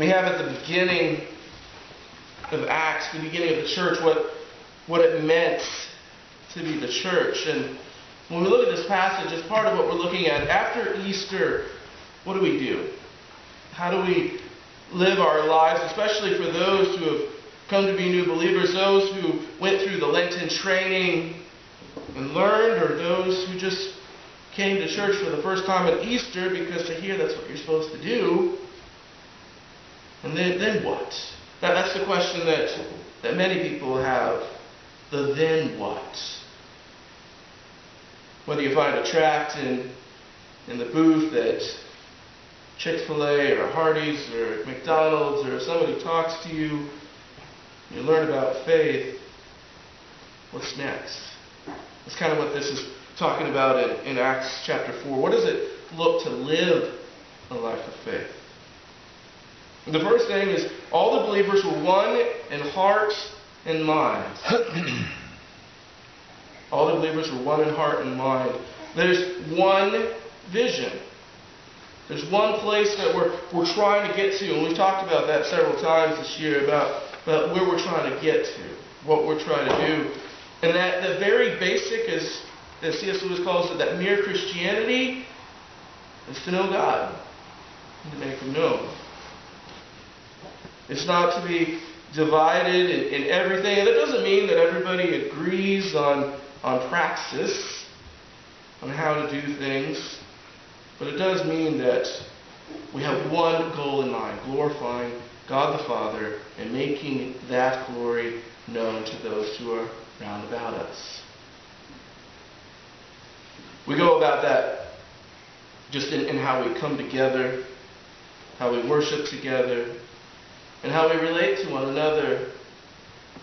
We have at the beginning of Acts, the beginning of the church, what it meant to be the church. And when we look at this passage, it's part of what we're looking at. After Easter, what do? How do we live our lives, especially for those who have come to be new believers, those who went through the Lenten training and learned, or those who just came to church for the first time at Easter because they hear that's what you're supposed to do. And then what? That's the question that many people have. The then what? Whether you find a tract in the booth at Chick-fil-A or Hardee's or McDonald's, or somebody talks to you, you learn about faith, what's next? That's kind of what this is talking about in Acts chapter 4. What does it look to live a life of faith? The first thing is all the believers were one in heart and mind. All the believers were one in heart and mind. There's one vision. There's one place that we're trying to get to, and we've talked about that several times this year, about where we're trying to get to, what we're trying to do. And that the very basic, as C.S. Lewis calls it, that mere Christianity is to know God and to make Him known. It's not to be divided in everything. And that doesn't mean that everybody agrees on praxis, on how to do things. But it does mean that we have one goal in mind: glorifying God the Father and making that glory known to those who are round about us. We go about that just in how we come together, how we worship together, and how we relate to one another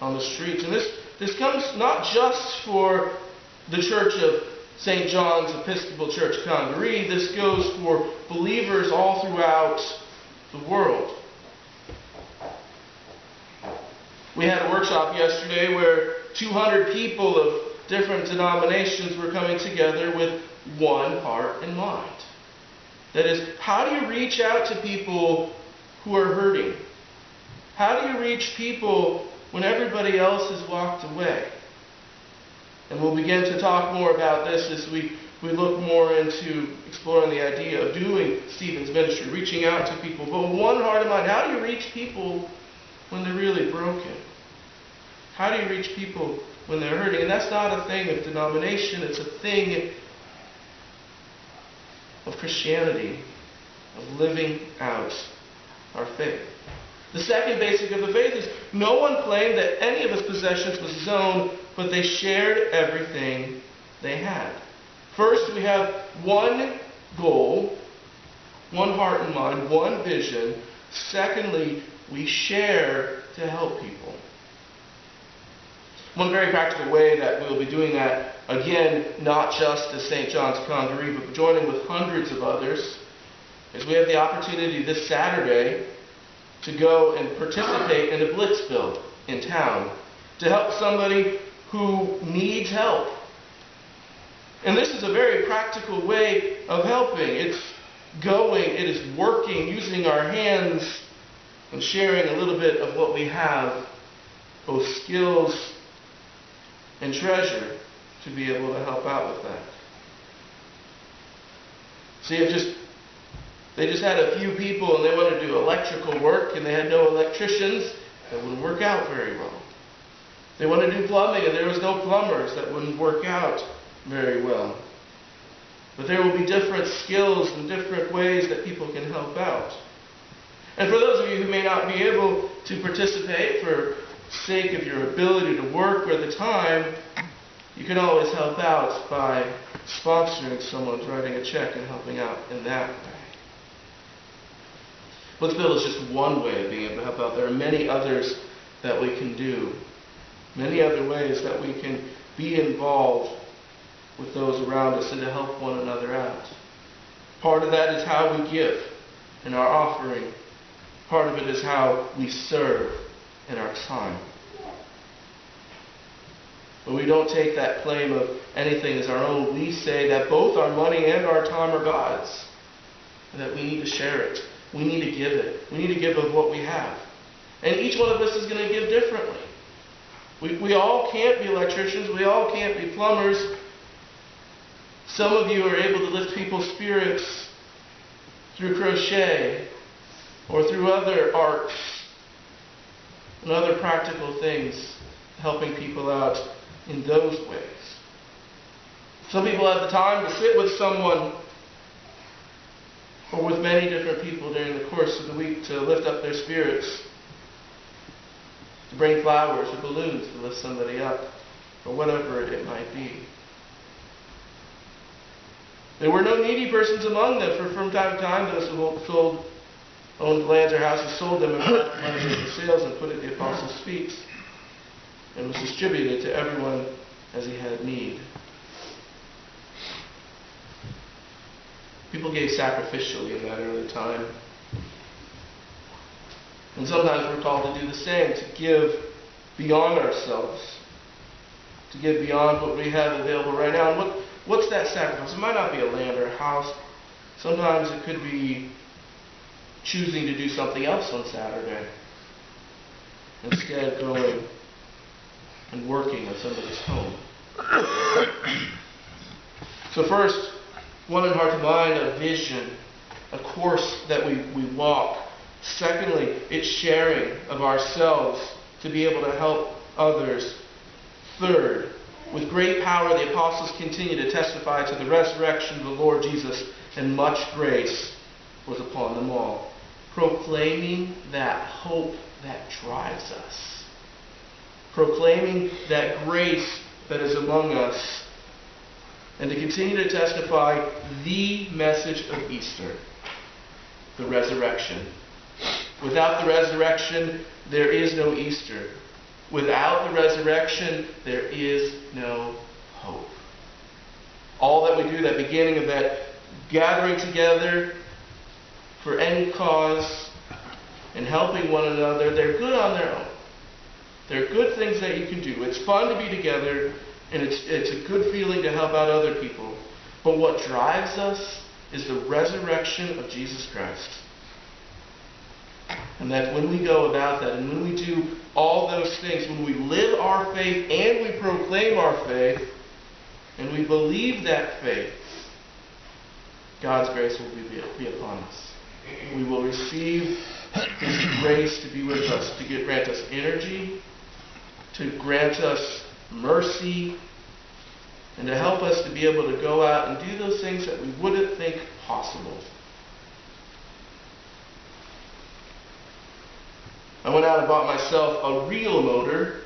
on the streets. And this comes not just for the Church of St. John's Episcopal Church, Congaree. This goes for believers all throughout the world. We had a workshop yesterday where 200 people of different denominations were coming together with one heart and mind. That is, how do you reach out to people who are hurting? How do you reach people when everybody else has walked away? And we'll begin to talk more about this as we look more into exploring the idea of doing Stephen's ministry, reaching out to people. But with one heart and mind, how do you reach people when they're really broken? How do you reach people when they're hurting? And that's not a thing of denomination. It's a thing of Christianity, of living out our faith. The second basic of the faith is no one claimed that any of his possessions was his own, but they shared everything they had. First, we have one goal, one heart and mind, one vision. Secondly, we share to help people. One very practical way that we'll be doing that, again, not just as St. John's Congaree, but joining with hundreds of others, is we have the opportunity this Saturday to go and participate in a blitz build in town to help somebody who needs help. And this is a very practical way of helping. It's going, it is working, using our hands and sharing a little bit of what we have, both skills and treasure, to be able to help out with that. See, they just had a few people and they wanted to do electrical work and they had no electricians. That wouldn't work out very well. They wanted to do plumbing and there was no plumbers. That wouldn't work out very well. But there will be different skills and different ways that people can help out. And for those of you who may not be able to participate for sake of your ability to work or the time, you can always help out by sponsoring someone, writing a check and helping out in that way. Blitz Build is just one way of being able to help out. There are many others that we can do. Many other ways that we can be involved with those around us and to help one another out. Part of that is how we give in our offering. Part of it is how we serve in our time. But we don't take that claim of anything as our own. We say that both our money and our time are God's, and that we need to share it we need to give it. We need to give of what we have. And each one of us is going to give differently. We all can't be electricians. We all can't be plumbers. Some of you are able to lift people's spirits through crochet or through other arts and other practical things, helping people out in those ways. Some people have the time to sit with someone or with many different people during the course of the week to lift up their spirits, to bring flowers or balloons to lift somebody up, or whatever it might be. There were no needy persons among them, for from time to time those who owned lands or houses sold them and brought the money of the sales and put it at the apostles' feet, and was distributed to everyone as he had need. People gave sacrificially in that early time. And sometimes we're called to do the same, to give beyond ourselves, to give beyond what we have available right now. And what's that sacrifice? It might not be a land or a house. Sometimes it could be choosing to do something else on Saturday, instead of going and working at somebody's home. So first, one in heart and mind, a vision, a course that we walk. Secondly, it's sharing of ourselves to be able to help others. Third, with great power the apostles continue to testify to the resurrection of the Lord Jesus, and much grace was upon them all. Proclaiming that hope that drives us. Proclaiming that grace that is among us. And to continue to testify the message of Easter, the resurrection. Without the resurrection, there is no Easter. Without the resurrection, there is no hope. All that we do, that beginning of that gathering together for any cause and helping one another, they're good on their own. They're good things that you can do. It's fun to be together, and it's a good feeling to help out other people. But what drives us is the resurrection of Jesus Christ. And that when we go about that, and when we do all those things, when we live our faith and we proclaim our faith, and we believe that faith, God's grace will be upon us. We will receive His grace to be with us, to grant us energy, to grant us mercy, and to help us to be able to go out and do those things that we wouldn't think possible. I went out and bought myself a reel mower,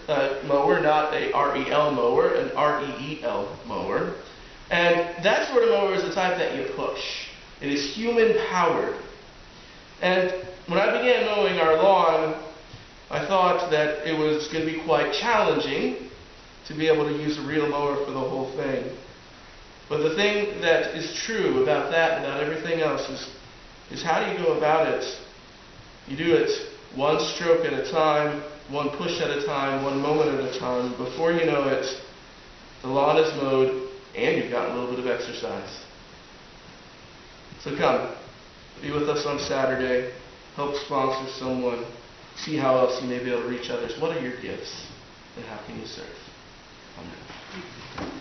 not a R-E-L mower, an R-E-E-L mower. And that sort of mower is the type that you push. It is human-powered. And when I began mowing our lawn, I thought that it was going to be quite challenging to be able to use a reel mower for the whole thing. But the thing that is true about that and about everything else is how do you go about it? You do it one stroke at a time, one push at a time, one moment at a time. Before you know it, the lawn is mowed and you've got a little bit of exercise. So come, be with us on Saturday, help sponsor someone, see how else you may be able to reach others. What are your gifts and how can you serve? Amen.